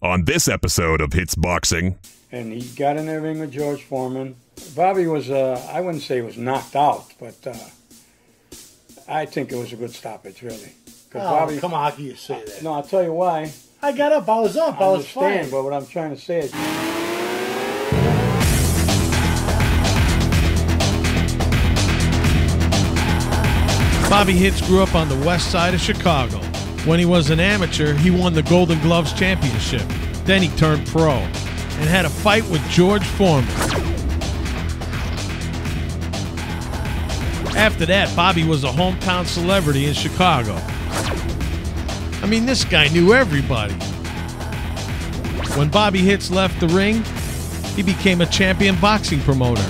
On this episode of Hitz Boxing. And he got in the ring with George Foreman. Bobby was, I wouldn't say he was knocked out, but I think it was a good stoppage, really. Bobby, come on, how can you say that? No, I'll tell you why. I got up, I was up, I was fine. But what I'm trying to say is... Bobby Hitz grew up on the west side of Chicago. When he was an amateur, he won the Golden Gloves Championship. Then he turned pro and had a fight with George Foreman. After that, Bobby was a hometown celebrity in Chicago. I mean, this guy knew everybody. When Bobby Hitz left the ring, he became a champion boxing promoter.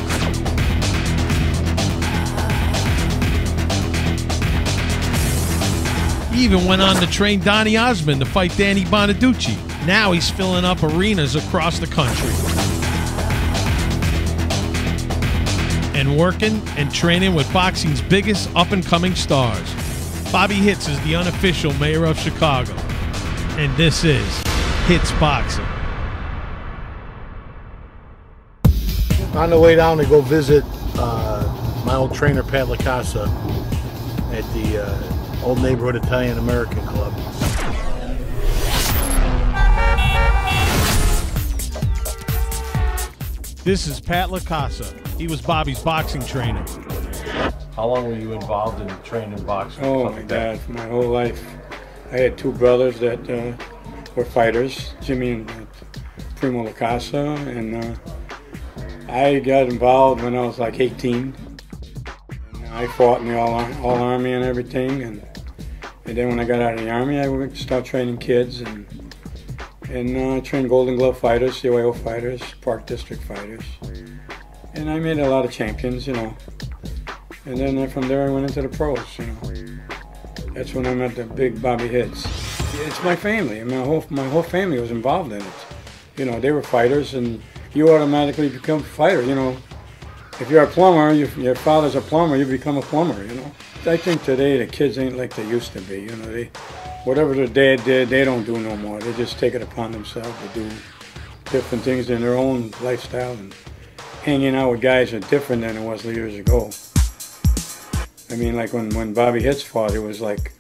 He even went on to train Donny Osmond to fight Danny Bonaducci. Now he's filling up arenas across the country. And working and training with boxing's biggest up-and-coming stars. Bobby Hitz is the unofficial mayor of Chicago. And this is Hitz Boxing. On the way down to go visit my old trainer, Pat LaCasa, at the Old Neighborhood Italian-American Club. This is Pat LaCasa. He was Bobby's boxing trainer. How long were you involved in training boxing? Oh my God, my whole life. I had two brothers that were fighters, Jimmy and Primo LaCasa, and I got involved when I was like 18. And I fought in the all Army and everything, and then when I got out of the Army, I would start training kids and trained Golden Glove fighters, CYO fighters, Park District fighters. And I made a lot of champions, you know. And then from there I went into the pros, you know. That's when I met the big Bobby Hitz. It's my family. I mean, my whole family was involved in it. You know, they were fighters, and you automatically become a fighter, you know. If you're a plumber, your father's a plumber, you become a plumber, you know. I think today the kids ain't like they used to be, you know. Whatever their dad did, they don't do no more. They just take it upon themselves to do different things in their own lifestyle. And hanging out with guys are different than it was years ago. I mean, like when Bobby Hitz fought, it was like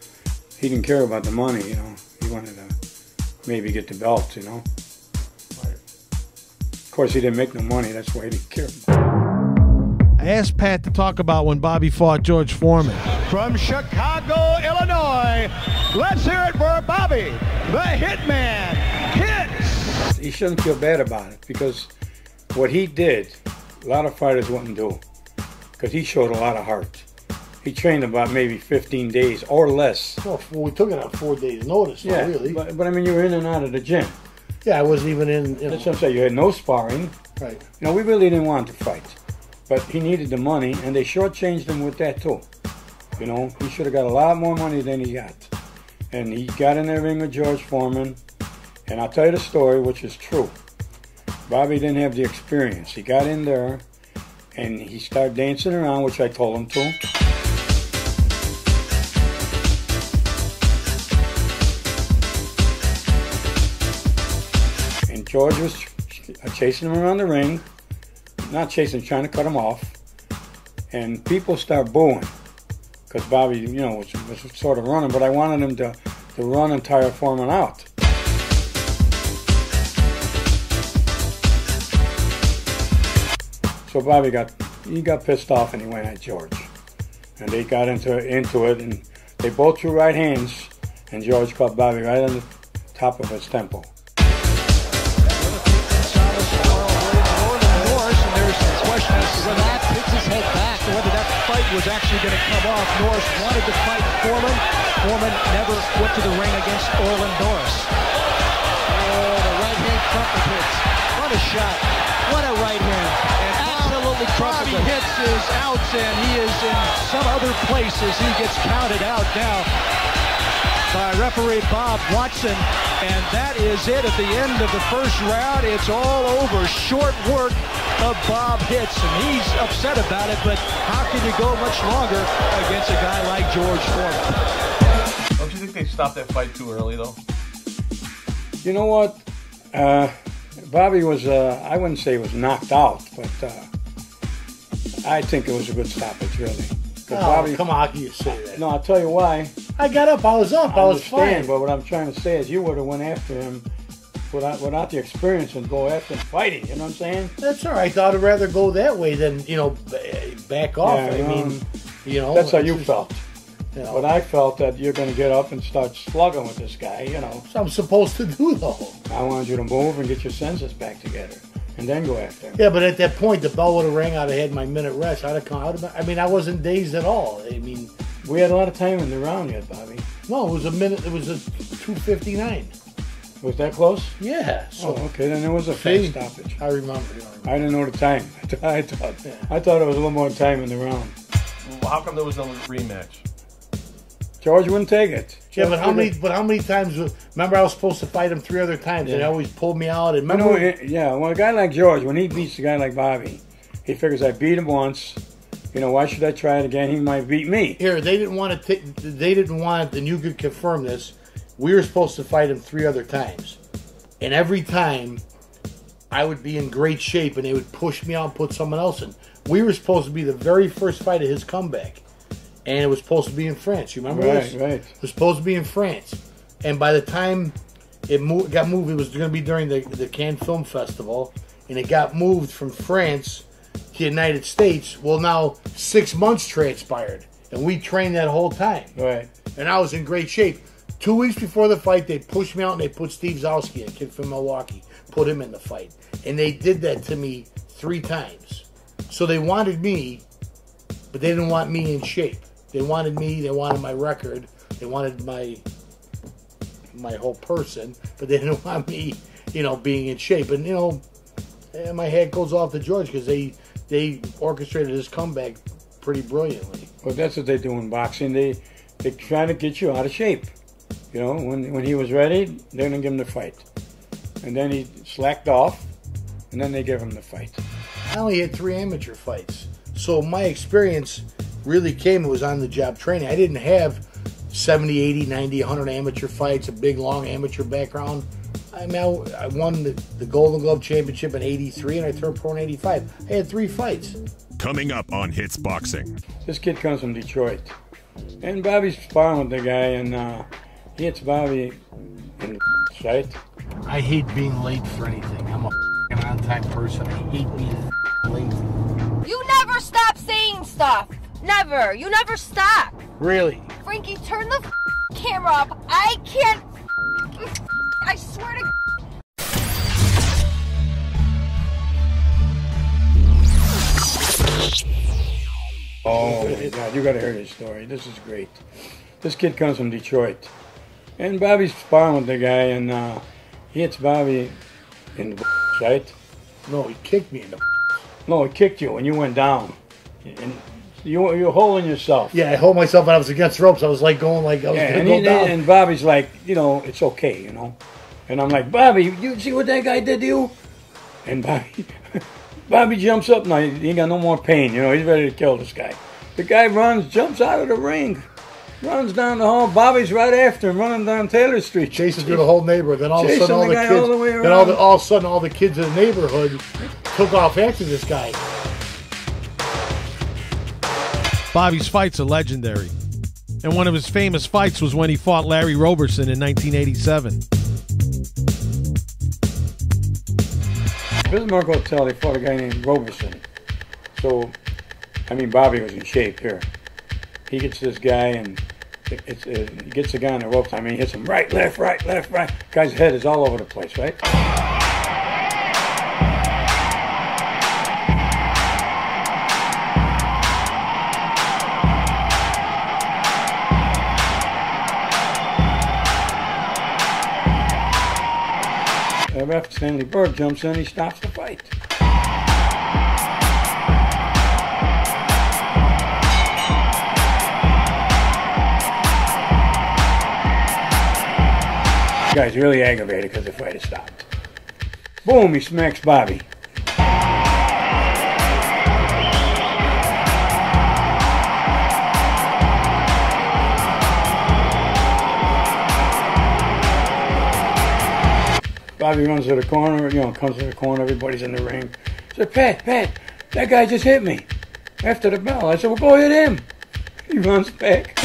he didn't care about the money, you know. He wanted to maybe get the belt, you know. Of course, he didn't make no money. That's why he didn't care about it. I asked Pat to talk about when Bobby fought George Foreman. From Chicago, Illinois, let's hear it for Bobby, the Hitman Hitz. He shouldn't feel bad about it, because what he did, a lot of fighters wouldn't do, because he showed a lot of heart. He trained about maybe 15 days or less. Well, we took it on 4 days' notice, yeah, really. But I mean, you were in and out of the gym. Yeah, I wasn't even in. You know. That's what I'm saying. You had no sparring. Right. You know, we really didn't want to fight. But he needed the money, and they shortchanged him with that too. You know, he should have got a lot more money than he got. And he got in the ring with George Foreman, and I'll tell you the story, which is true. Bobby didn't have the experience. He got in there, and he started dancing around, which I told him to. And George was chasing him around the ring. Not chasing, trying to cut him off. And people start booing. Because Bobby, you know, was sort of running, but I wanted him to run and tire Foreman out. So Bobby got pissed off and he went at George. And they got into it, and they both threw right hands, and George caught Bobby right on the top of his temple. Whether that fight was actually going to come off. Norris wanted to fight Foreman. Foreman never went to the ring against Orland Norris. Oh, the right hand trumpet hits. What a shot. What a right hand. And absolutely Bobby Hitz is out, and he is in some other place as he gets counted out now by referee Bob Watson. And that is it at the end of the first round. It's all over. Short work of Bob Hitz, and he's upset about it, but how can you go much longer against a guy like George Foreman? Don't you think they stopped that fight too early, though? You know what? Bobby was, I wouldn't say he was knocked out, but I think it was a good stoppage, really. Oh, come on, how can you say that? No, I'll tell you why. I got up, I was up, I was fine. But what I'm trying to say is you would have went after him without the experience and go after him fighting, you know what I'm saying? That's all right. I thought I'd rather go that way than, back off. Yeah, I mean, that's how you felt. You But I felt that you're going to get up and start slugging with this guy, So I'm supposed to do, though. I wanted you to move and get your senses back together and then go after him. Yeah, but at that point, the bell would have rang. I'd have had my minute rest. I wasn't dazed at all. I mean, we had a lot of time in the round yet, Bobby. No, it was a minute. It was a 2:59. Was that close? Yeah. So okay, then it was a fast stoppage. I remember. I didn't know the time. I thought it was a little more time in the round. Well, how come there was no rematch? George wouldn't take it. Yeah, but how many times? Remember, I was supposed to fight him 3 other times. Yeah. They always pulled me out. And remember, well, a guy like George, when he beats a guy like Bobby, he figures I beat him once. Why should I try it again? He might beat me. Here, they didn't want to. They didn't want, and you could confirm this. We were supposed to fight him 3 other times, and every time I would be in great shape, and they would push me out and put someone else in. We were supposed to be the very first fight of his comeback. And it was supposed to be in France. You remember this? Right. It was supposed to be in France. And by the time it got moved, it was going to be during the Cannes Film Festival. And it got moved from France to the United States. Well, now 6 months transpired. And we trained that whole time. Right. And I was in great shape. 2 weeks before the fight, they pushed me out and they put Steve Zowski, a kid from Milwaukee, put him in the fight. And they did that to me 3 times. So they wanted me, but they didn't want me in shape. They wanted me, they wanted my record, they wanted my whole person, but they didn't want me, being in shape. And, my hat goes off to George because they orchestrated his comeback pretty brilliantly. Well, that's what they do in boxing. They try to get you out of shape. When he was ready, they're going to give him the fight. And then he slacked off, and then they give him the fight. I only had 3 amateur fights. So my experience really came, it was on the job training. I didn't have 70, 80, 90, 100 amateur fights, a big, long amateur background. I won the Golden Glove Championship in 83, and I turned pro in 85. I had 3 fights. Coming up on Hitz Boxing. This kid comes from Detroit. And Bobby's sparring with the guy, and he hits Bobby in the right? I hate being late for anything. I'm a on-time person. I hate being late. You never stop saying stuff. Never. You never stop. Really? Frankie, turn the camera up. I can't. I swear to. Oh my God, you gotta hear this story. This is great. This kid comes from Detroit. And Bobby's sparring with the guy, and he hits Bobby in the right? No, he kicked me in the. No, he kicked you when you went down. And you're holding yourself. Yeah, I hold myself and I was against ropes. I was like going like I was going to go down. And Bobby's like, it's okay, And I'm like, Bobby, you see what that guy did to you? And Bobby jumps up now. He ain't got no more pain, He's ready to kill this guy. The guy runs, jumps out of the ring, runs down the hall. Bobby's right after him, running down Taylor Street. Chasing through the whole neighborhood. Then all of a sudden all the kids, all of a sudden all the kids in the neighborhood took off after this guy. Bobby's fights are legendary. And one of his famous fights was when he fought Larry Roberson in 1987. Bismarck Hotel, they fought a guy named Roberson. So, Bobby was in shape here. He gets this guy, and he gets the guy on the ropes. He hits him right, left, right, left, right. Guy's head is all over the place, right? Ref Stanley Berg jumps in, he stops the fight. The guy's really aggravated because the fight has stopped. Boom, he smacks Bobby. Bobby runs to the corner, comes to the corner, everybody's in the ring. I said, Pat, that guy just hit me after the bell. I said, well, go hit him. He runs back.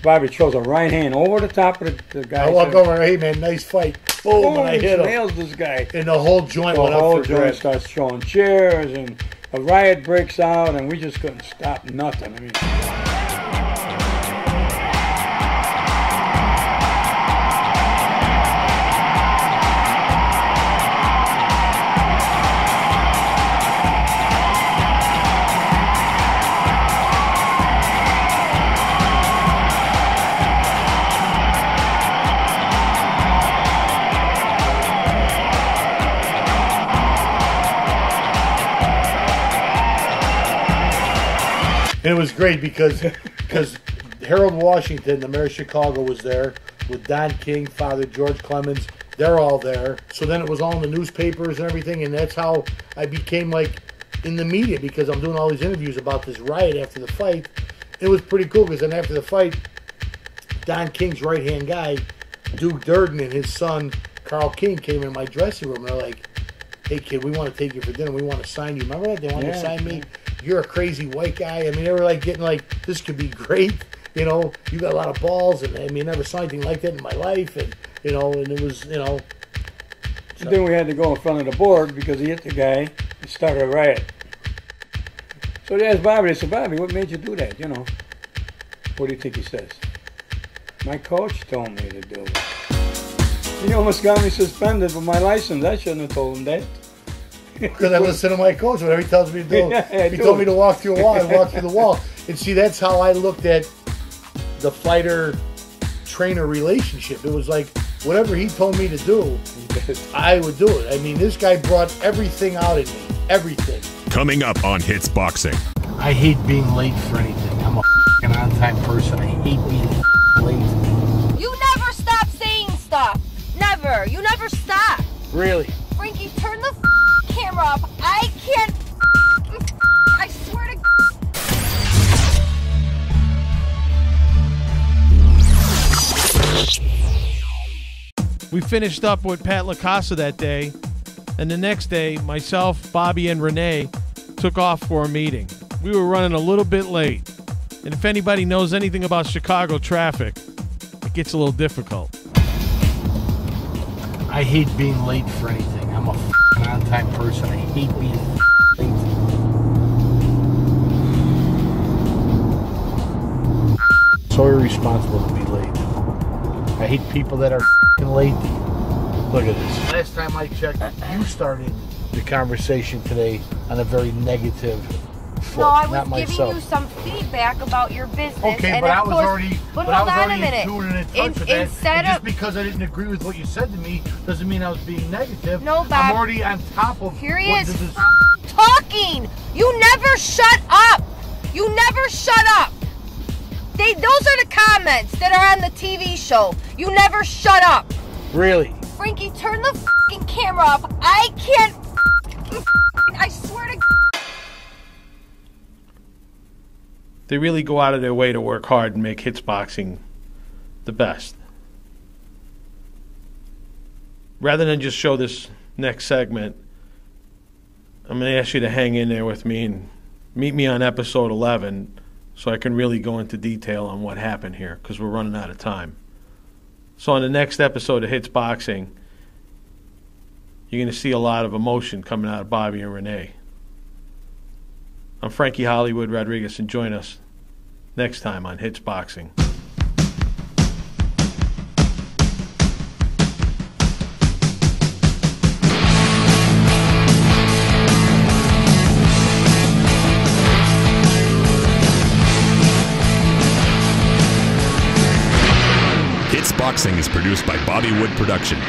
Bobby throws a right hand over the top of the guy. I walk over, hey man, nice fight. Boom, and I hit him. Nails this guy. And the whole joint went up for grabs. The whole joint starts throwing chairs, and a riot breaks out, and we just couldn't stop nothing. I mean, and it was great because Harold Washington, the mayor of Chicago, was there with Don King, Father George Clemens. They're all there. So then it was all in the newspapers and everything, and that's how I became like in the media, because I'm doing all these interviews about this riot after the fight. It was pretty cool because then after the fight, Don King's right-hand guy, Duke Durden, and his son, Carl King, came in my dressing room, and they're like, hey kid, we want to take you for dinner. We want to sign you. Remember that? They wanted to sign me. You're a crazy white guy. I mean, they were like getting like, this could be great. You got a lot of balls, and I mean, I never saw anything like that in my life, and and it was, So. Then we had to go in front of the board because he hit the guy and started a riot. So they asked Bobby. They said, Bobby, what made you do that? What do you think he says? My coach told me to do it. He almost got me suspended for my license. I shouldn't have told him that. Because I listen to my coach, whatever he tells me to do. He told me to walk through a wall, I walked through the wall. And see, that's how I looked at the fighter-trainer relationship. It was like, whatever he told me to do, I would do it. I mean, this guy brought everything out in me. Everything. Coming up on Hitz Boxing. I hate being late for anything. I'm a f***ing on-time person. I hate being late. You never stop saying stuff. Never. You never stop. Really? Frankie, turn the camera off. I can't. I swear to God. We finished up with Pat LaCasa that day, and the next day, myself, Bobby, and Renee took off for a meeting. We were running a little bit late, and if anybody knows anything about Chicago traffic, it gets a little difficult. I hate being late for anything. I'm a f***ing on-time person. I hate being late. So irresponsible to be late. I hate people that are f***ing late. Look at this. Last time I checked, you started the conversation today on a very negative foot. No, I was not giving myself. you some feedback about your business. Okay, and but I was course, already, but I hold was on already a minute. in tune and in touch with that. Instead And just of because I didn't agree with what you said to me doesn't mean I was being negative. No, Bob. I'm already on top of. Here he is talking. You never shut up. You never shut up. Those are the comments that are on the TV show. You never shut up. Really? Frankie, turn the fucking camera off. I can't. I swear to God. They really go out of their way to work hard and make Hitz Boxing the best. Rather than just show this next segment, I'm going to ask you to hang in there with me and meet me on episode 11 so I can really go into detail on what happened here, because we're running out of time. So on the next episode of Hitz Boxing, you're going to see a lot of emotion coming out of Bobby and Renee. I'm Frankie Hollywood Rodriguez, and join us next time on Hitz Boxing. Hitz Boxing is produced by Bobby Wood Productions.